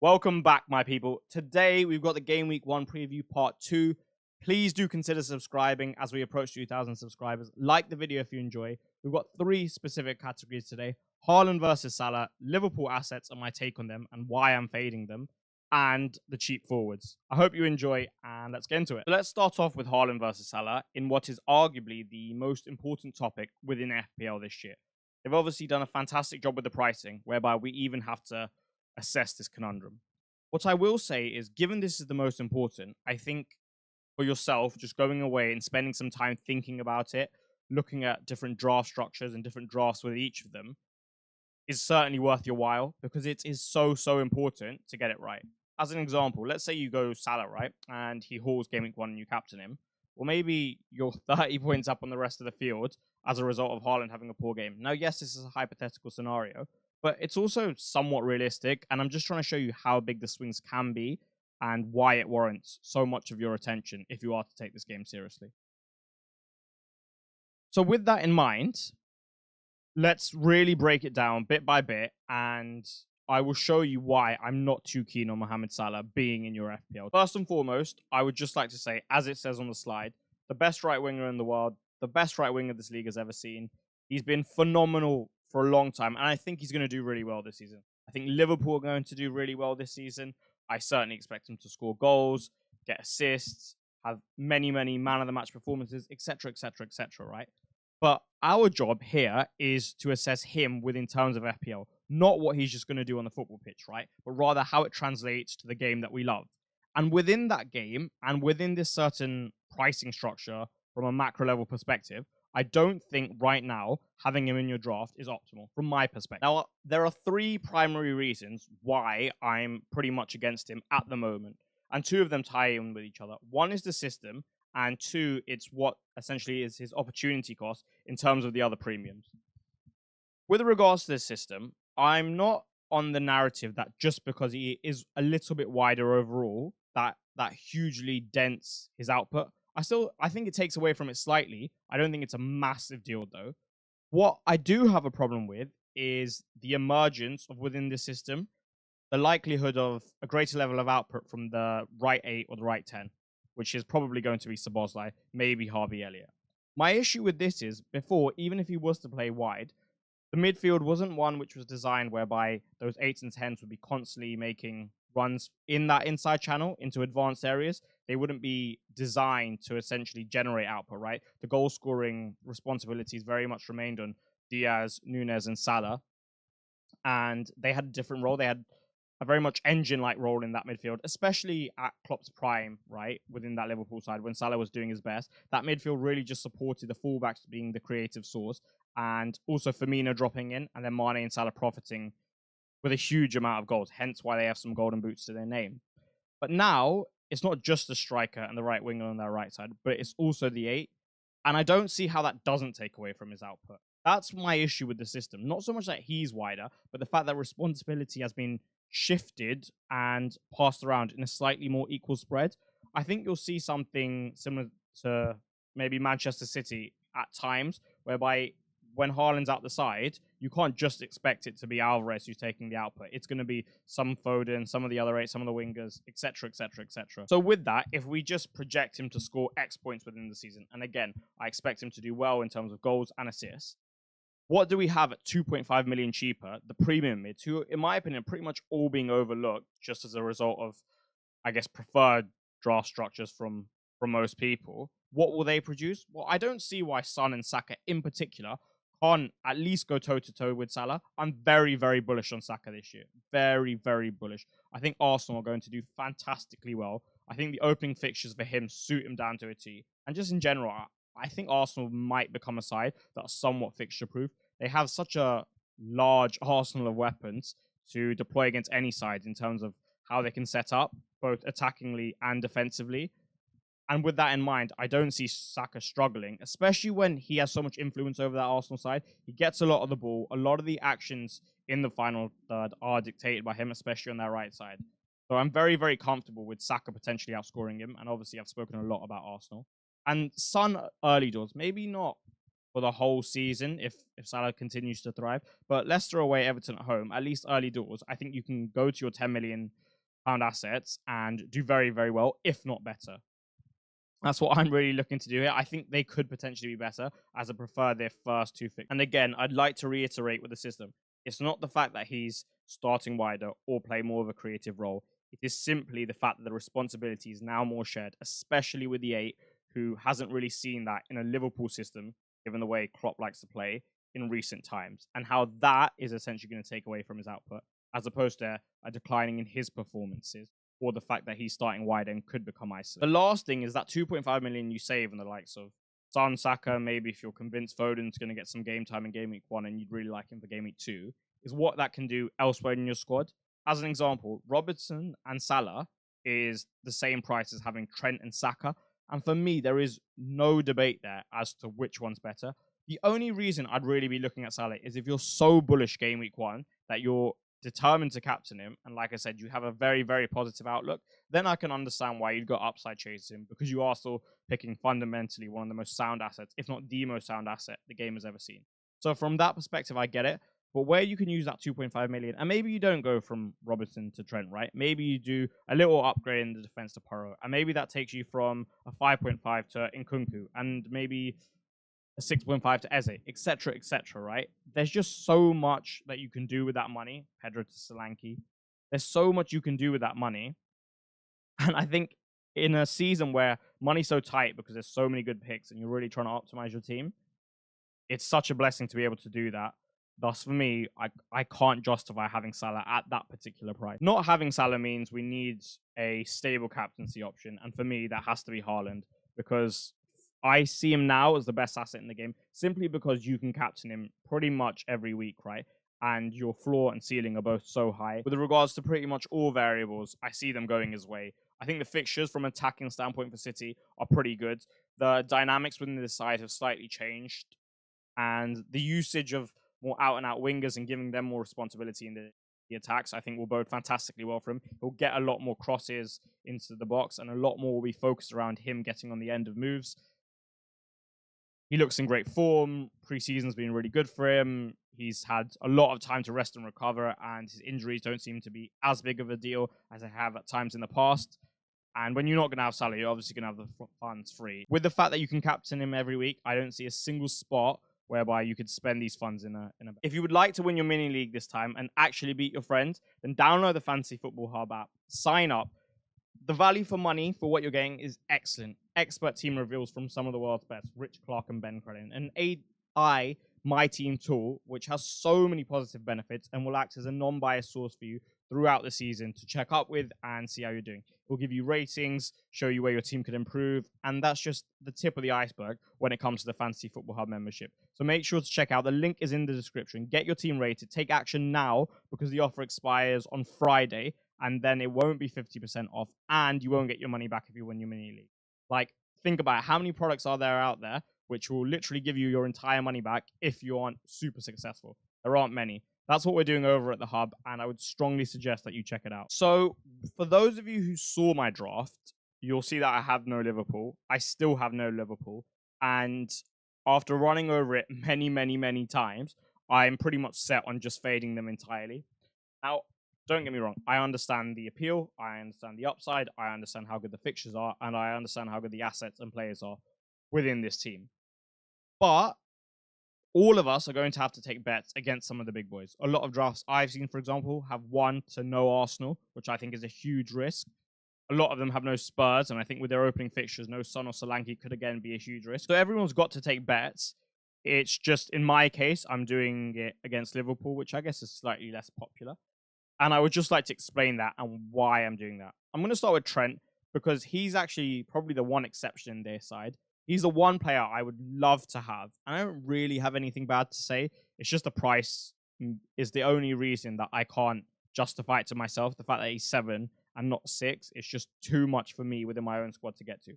Welcome back, my people. Today, we've got the Game Week 1 preview part 2. Please do consider subscribing as we approach 2,000 subscribers. Like the video if you enjoy. We've got 3 specific categories today. Haaland versus Salah, Liverpool assets and my take on them and why I'm fading them, and the cheap forwards. I hope you enjoy, and let's get into it. So let's start off with Haaland versus Salah in what is arguably the most important topic within FPL this year. They've obviously done a fantastic job with the pricing, whereby we even have to assess this conundrum. What I will say is, given this is the most important, I think for yourself, just going away and spending some time thinking about it, looking at different draft structures and different drafts with each of them, is certainly worth your while because it is so important to get it right. As an example, let's say you go Salah, right? And he hauls Game Week 1 and you captain him. Well, maybe you're 30 points up on the rest of the field as a result of Haaland having a poor game. Now, yes, this is a hypothetical scenario, but it's also somewhat realistic. And I'm just trying to show you how big the swings can be and why it warrants so much of your attention if you are to take this game seriously. So with that in mind, let's really break it down bit by bit, and I will show you why I'm not too keen on Mohamed Salah being in your FPL. First and foremost, I would just like to say, as it says on the slide, the best right winger in the world, the best right winger this league has ever seen. He's been phenomenal for a long time, and I think he's going to do really well this season. I think Liverpool are going to do really well this season. I certainly expect him to score goals, get assists, have many man of the match performances, etc., right? But our job here is to assess him within terms of FPL, not what he's just going to do on the football pitch, right? But rather how it translates to the game that we love. And within that game, and within this certain pricing structure from a macro level perspective, I don't think right now having him in your draft is optimal from my perspective. Now, there are 3 primary reasons why I'm pretty much against him at the moment. And 2 of them tie in with each other. One is the system, and 2, it's what essentially is his opportunity cost in terms of the other premiums. With regards to this system, I'm not on the narrative that just because he is a little bit wider overall, that hugely dents his output. I think it takes away from it slightly. I don't think it's a massive deal, though. What I do have a problem with is the emergence of within this system, the likelihood of a greater level of output from the right 8 or the right 10, which is probably going to be Szoboszlai, maybe Harvey Elliott. My issue with this is, before, even if he was to play wide, the midfield wasn't one which was designed whereby those 8s and 10s would be constantly making runs in that inside channel into advanced areas. They wouldn't be designed to essentially generate output, right? The goal-scoring responsibilities very much remained on Diaz, Núñez, and Salah. And they had a different role. They had a very much engine-like role in that midfield, especially at Klopp's prime, right, within that Liverpool side, when Salah was doing his best. That midfield really just supported the fullbacks being the creative source, and also Firmino dropping in, and then Mane and Salah profiting with a huge amount of goals, hence why they have some golden boots to their name. But now, it's not just the striker and the right winger on their right side, but it's also the 8, and I don't see how that doesn't take away from his output. That's my issue with the system. Not so much that he's wider, but the fact that responsibility has been shifted and passed around in a slightly more equal spread. I think you'll see something similar to maybe Manchester City at times, whereby when Haaland's out the side, you can't just expect it to be Alvarez who's taking the output. It's going to be some Foden, some of the other 8, some of the wingers, etc. So with that, if we just project him to score X points within the season, and again, I expect him to do well in terms of goals and assists, what do we have at 2.5 million cheaper? The premium mids, who, in my opinion, are pretty much all being overlooked just as a result of, I guess, preferred draft structures from most people. What will they produce? Well, I don't see why Son and Saka in particular can't at least go toe-to-toe with Salah. I'm very bullish on Saka this year. Very bullish. I think Arsenal are going to do fantastically well. I think the opening fixtures for him suit him down to a T. And just in general, I think Arsenal might become a side that are somewhat fixture-proof. They have such a large arsenal of weapons to deploy against any side in terms of how they can set up, both attackingly and defensively. And with that in mind, I don't see Saka struggling, especially when he has so much influence over that Arsenal side. He gets a lot of the ball. A lot of the actions in the final third are dictated by him, especially on their right side. So I'm very comfortable with Saka potentially outscoring him. And obviously, I've spoken a lot about Arsenal. And Son early doors, maybe not for the whole season if Salah continues to thrive. But Leicester away, Everton at home, at least early doors, I think you can go to your 10 million pound assets and do very, very well, if not better. That's what I'm really looking to do here. I think they could potentially be better, as I prefer their first two fixtures. And again, I'd like to reiterate with the system. It's not the fact that he's starting wider or play more of a creative role. It is simply the fact that the responsibility is now more shared, especially with the 8, who hasn't really seen that in a Liverpool system, given the way Klopp likes to play in recent times, and how that is essentially going to take away from his output, as opposed to a declining in his performances, or the fact that he's starting wide and could become isolated. The last thing is that 2.5 million you save on the likes of Son, Saka, maybe if you're convinced Foden's going to get some game time in Game Week 1 and you'd really like him for Game Week 2, is what that can do elsewhere in your squad. As an example, Robertson and Salah is the same price as having Trent and Saka. And for me, there is no debate there as to which one's better. The only reason I'd really be looking at Salah is if you're so bullish Game Week 1 that you're determined to captain him, and like I said, you have a very, very positive outlook, then I can understand why you'd got upside chasing him, because you are still picking fundamentally one of the most sound assets, if not the most sound asset the game has ever seen. So from that perspective, I get it. But where you can use that 2.5 million, and maybe you don't go from Robertson to Trent, right? Maybe you do a little upgrade in the defense to Porro, and maybe that takes you from a 5.5 to Nkunku, and maybe a 6.5 to Eze, etc., right? There's just so much that you can do with that money. Pedro to Solanke. There's so much you can do with that money. And I think in a season where money's so tight because there's so many good picks and you're really trying to optimize your team, it's such a blessing to be able to do that. Thus, for me, I can't justify having Salah at that particular price. Not having Salah means we need a stable captaincy option. And for me, that has to be Haaland, because I see him now as the best asset in the game, simply because you can captain him pretty much every week, right? And your floor and ceiling are both so high. With regards to pretty much all variables, I see them going his way. I think the fixtures from an attacking standpoint for City are pretty good. The dynamics within the side have slightly changed, and the usage of more out-and-out wingers and giving them more responsibility in the attacks, I think will bode fantastically well for him. He'll get a lot more crosses into the box, and a lot more will be focused around him getting on the end of moves. He looks in great form. Pre-season's been really good for him. He's had a lot of time to rest and recover, and his injuries don't seem to be as big of a deal as they have at times in the past. And when you're not going to have Salah, you're obviously going to have the funds free. With the fact that you can captain him every week, I don't see a single spot whereby you could spend these funds in a. If you would like to win your mini league this time and actually beat your friend, then download the Fantasy Football Hub app, sign up. The value for money for what you're getting is excellent. Expert team reveals from some of the world's best, Rich Clark and Ben Crellin. An AI My Team tool, which has so many positive benefits and will act as a non-biased source for you throughout the season to check up with and see how you're doing. It will give you ratings, show you where your team could improve, and that's just the tip of the iceberg when it comes to the Fantasy Football Hub membership. So make sure to check out. The link is in the description. Get your team rated. Take action now, because the offer expires on Friday, and then it won't be 50% off, and you won't get your money back if you win your mini league. Like, think about it. How many products are there out there which will literally give you your entire money back if you aren't super successful? There aren't many. That's what we're doing over at the Hub, and I would strongly suggest that you check it out. So, for those of you who saw my draft, you'll see that I have no Liverpool. I still have no Liverpool. And after running over it many times, I'm pretty much set on just fading them entirely. Now, don't get me wrong. I understand the appeal. I understand the upside. I understand how good the fixtures are. And I understand how good the assets and players are within this team. But all of us are going to have to take bets against some of the big boys. A lot of drafts I've seen, for example, have 1 to no Arsenal, which I think is a huge risk. A lot of them have no Spurs, and I think with their opening fixtures, no Son or Solanke could again be a huge risk. So everyone's got to take bets. It's just, in my case, I'm doing it against Liverpool, which I guess is slightly less popular. And I would just like to explain that and why I'm doing that. I'm going to start with Trent, because he's actually probably the one exception in their side. He's the one player I would love to have. And I don't really have anything bad to say. It's just the price is the only reason that I can't justify it to myself. The fact that he's 7 and not 6, it's just too much for me within my own squad to get to.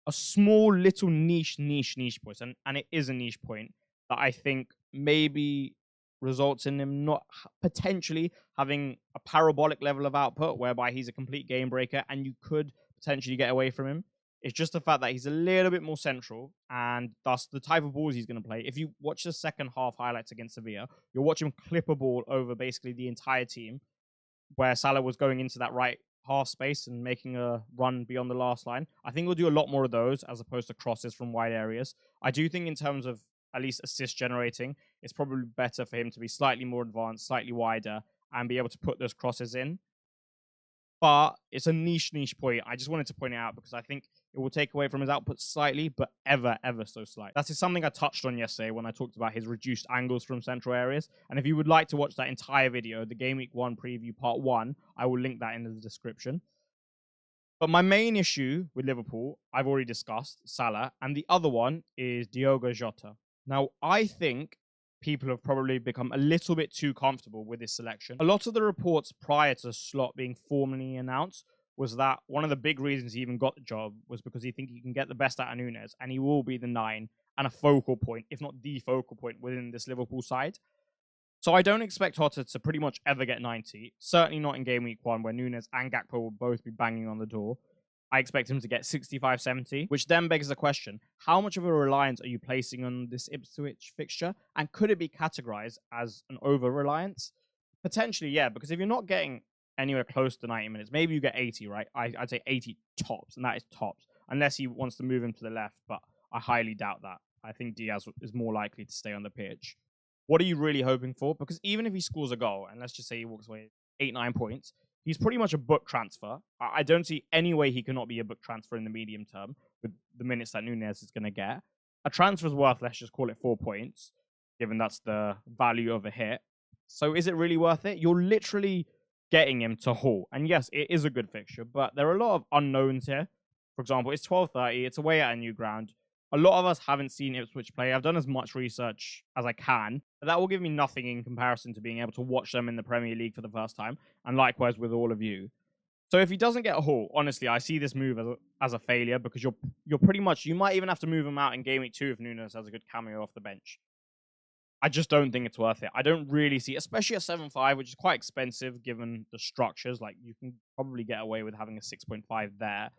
A small little niche point, and it is a niche point that I think maybe results in him not potentially having a parabolic level of output whereby he's a complete game breaker and you could potentially get away from him. It's just the fact that he's a little bit more central, and thus the type of balls he's going to play. If you watch the second half highlights against Sevilla, you'll watch him clip a ball over basically the entire team, where Salah was going into that right half space and making a run beyond the last line. I think we'll do a lot more of those as opposed to crosses from wide areas. I do think in terms of at least assist generating, it's probably better for him to be slightly more advanced, slightly wider, and be able to put those crosses in. But it's a niche point. I just wanted to point it out because I think it will take away from his output slightly, but ever so slight. That is something I touched on yesterday when I talked about his reduced angles from central areas. And if you would like to watch that entire video, the Game Week 1 preview part 1, I will link that in the description. But my main issue with Liverpool, I've already discussed, Salah, and the other one is Diogo Jota. Now, I think people have probably become a little bit too comfortable with this selection. A lot of the reports prior to Slot being formally announced was that one of the big reasons he even got the job was because he thinks he can get the best out of Núñez and he will be the 9 and a focal point, if not the focal point within this Liverpool side. So I don't expect Jota to pretty much ever get 90, certainly not in Game Week 1 where Núñez and Gakpo will both be banging on the door. I expect him to get 65, 70, which then begs the question, how much of a reliance are you placing on this Ipswich fixture? And could it be categorized as an over-reliance? Potentially, yeah, because if you're not getting anywhere close to 90 minutes, maybe you get 80, right? I'd say 80 tops, and that is tops, unless he wants to move him to the left, but I highly doubt that. I think Diaz is more likely to stay on the pitch. What are you really hoping for? Because even if he scores a goal, and let's just say he walks away 8, 9 points, he's pretty much a book transfer. I don't see any way he cannot be a book transfer in the medium term with the minutes that Núñez is going to get. A transfer's worth, let's just call it 4 points, given that's the value of a hit. So is it really worth it? You're literally getting him to Hull. And yes, it is a good fixture, but there are a lot of unknowns here. For example, it's 12:30. It's away at a new ground. A lot of us haven't seen Ipswich play. I've done as much research as I can, but that will give me nothing in comparison to being able to watch them in the Premier League for the first time, and likewise with all of you. So if he doesn't get a haul, honestly, I see this move as a failure because you're pretty much, you might even have to move him out in Game Week 2 if Núñez has a good cameo off the bench. I just don't think it's worth it. I don't really see, especially at 7.5, which is quite expensive given the structures. Like, you can probably get away with having a 6.5 there.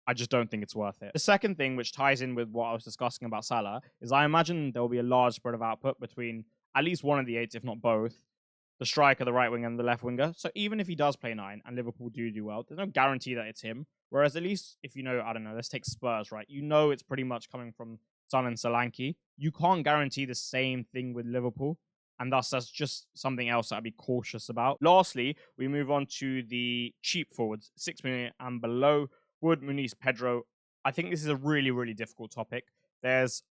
I just don't think it's worth it. The second thing, which ties in with what I was discussing about Salah, is I imagine there will be a large spread of output between at least one of the 8s, if not both, the striker, the right winger, and the left winger. So even if he does play 9 and Liverpool do well, there's no guarantee that it's him. Whereas at least if you know, I don't know, let's take Spurs, right? You know it's pretty much coming from Son and Solanke. You can't guarantee the same thing with Liverpool. And thus, that's just something else that I'd be cautious about. Lastly, we move on to the cheap forwards, 6 million and below. Wood, Muniz, Pedro. I think this is a really, really difficult topic. There's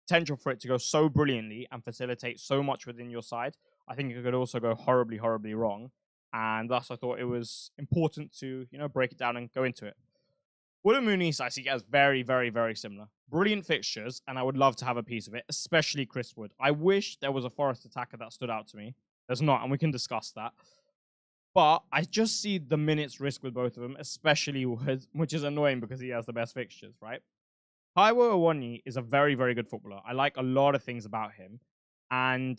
potential for it to go so brilliantly and facilitate so much within your side. I think it could also go horribly, horribly wrong. And thus, I thought it was important to, break it down and go into it. Wood and Muniz I see as very, very, very similar. Brilliant fixtures, and I would love to have a piece of it, especially Chris Wood. I wish there was a Forest attacker that stood out to me. There's not, and we can discuss that. But I just see the minutes risk with both of them, especially Wood, which is annoying because he has the best fixtures, right? Taiwo Awoniyi is a very, very good footballer. I like a lot of things about him. And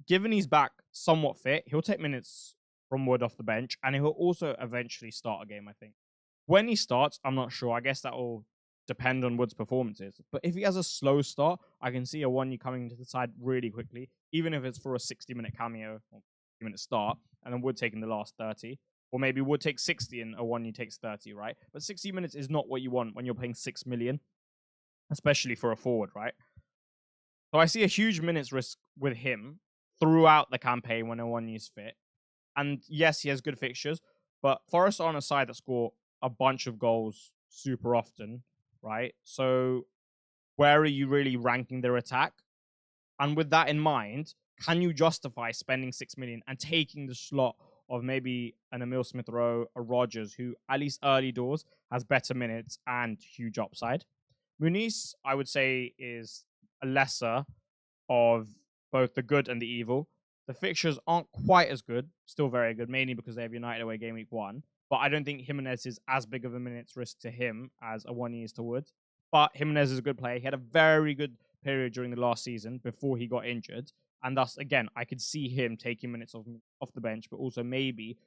given he's back somewhat fit, he'll take minutes from Wood off the bench, and he'll also eventually start a game, I think. When he starts, I'm not sure. I guess that will depend on Wood's performances. But if he has a slow start, I can see Awoniyi coming to the side really quickly, even if it's for a 60-minute cameo or 60-minute start, and then Wood taking the last 30. Or maybe Wood takes 60 and Awoniyi takes 30, right? But 60 minutes is not what you want when you're paying 6 million, especially for a forward, right? So I see a huge minutes risk with him throughout the campaign when Awoniyi is fit. And yes, he has good fixtures, but Forest are on a side that score a bunch of goals super often, right? So where are you really ranking their attack? And with that in mind, can you justify spending 6 million and taking the slot of maybe an Emil Smith-Rowe, a Rodgers, who at least early doors has better minutes and huge upside? Muniz, I would say, is a lesser of both the good and the evil. The fixtures aren't quite as good, still very good, mainly because they have United away Game Week 1. But I don't think Jimenez is as big of a minutes risk to him as Awoniyi is to Wood. But Jimenez is a good player. He had a very good period during the last season before he got injured. And thus, again, I could see him taking minutes off the bench, but also maybe,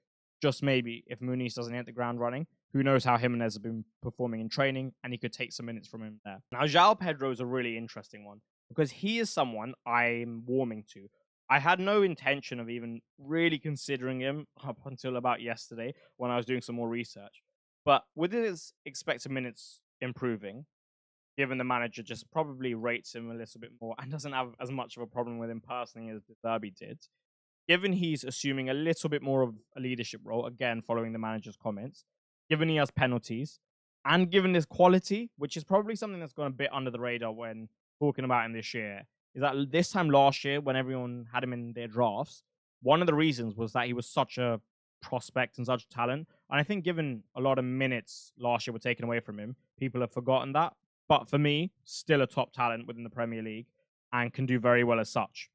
just maybe, if Muniz doesn't hit the ground running, who knows how Jimenez has been performing in training, and he could take some minutes from him there. Now, João Pedro is a really interesting one, because he is someone I'm warming to. I had no intention of even really considering him up until about yesterday when I was doing some more research. But with his expected minutes improving, given the manager just probably rates him a little bit more and doesn't have as much of a problem with him personally as the Derby did, given he's assuming a little bit more of a leadership role, again, following the manager's comments, given he has penalties, and given his quality, which is probably something that's gone a bit under the radar when talking about him this year, is that this time last year, when everyone had him in their drafts, one of the reasons was that he was such a prospect and such a talent. And I think given a lot of minutes last year were taken away from him, people have forgotten that. But for me, still a top talent within the Premier League and can do very well as such.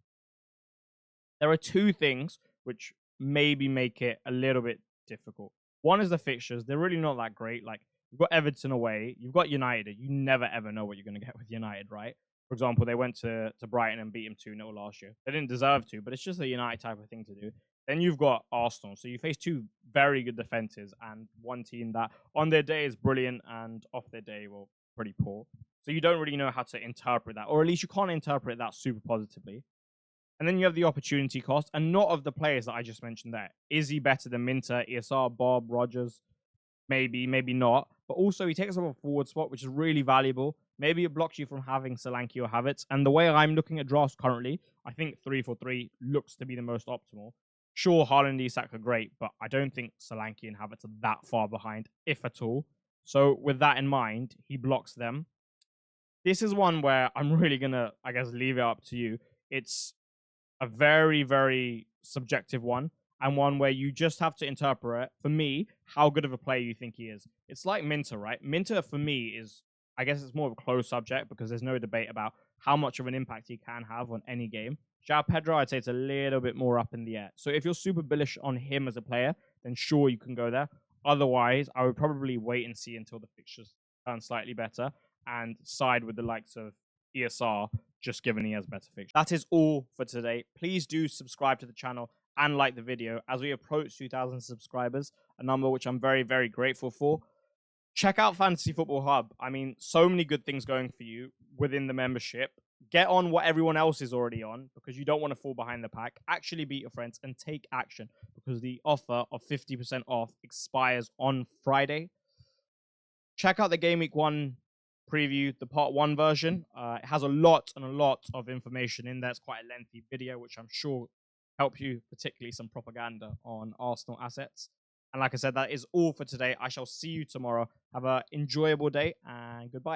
There are two things which maybe make it a little bit difficult. One is the fixtures. They're really not that great. Like, you've got Everton away. You've got United. You never, ever know what you're going to get with United, right? For example, they went to Brighton and beat him 2-0 last year. They didn't deserve to, but it's just a United type of thing to do. Then you've got Arsenal. So you face two very good defenses and one team that on their day is brilliant and off their day, well, pretty poor. So you don't really know how to interpret that, or at least you can't interpret that super positively. And then you have the opportunity cost, and not of the players that I just mentioned there. Is he better than Minter, ESR, Bob, Rogers? Maybe, maybe not. But also, he takes up a forward spot, which is really valuable. Maybe it blocks you from having Solanke or Havertz. And the way I'm looking at drafts currently, I think 3-4-3 looks to be the most optimal. Sure, Haaland and Isak are great, but I don't think Solanke and Havertz are that far behind, if at all. So with that in mind, he blocks them. This is one where I'm really going to, I guess, leave it up to you. It's a very, very subjective one, and one where you just have to interpret, for me, how good of a player you think he is. It's like Minter, right? Minter, for me, is, I guess it's more of a closed subject because there's no debate about how much of an impact he can have on any game. João Pedro, I'd say it's a little bit more up in the air. So if you're super bullish on him as a player, then sure, you can go there. Otherwise, I would probably wait and see until the fixtures turn slightly better and side with the likes of ESR, just given he has better fixtures. That is all for today. Please do subscribe to the channel and like the video as we approach 2,000 subscribers, a number which I'm very, very grateful for. Check out Fantasy Football Hub. I mean, so many good things going for you within the membership. Get on what everyone else is already on because you don't want to fall behind the pack. Actually beat your friends and take action because the offer of 50% off expires on Friday. Check out the Game Week 1 preview, the part 1 version. It has a lot of information in there. It's quite a lengthy video, which I'm sure help you, particularly some propaganda on Arsenal assets. And like I said, that is all for today. I shall see you tomorrow. Have an enjoyable day and goodbye.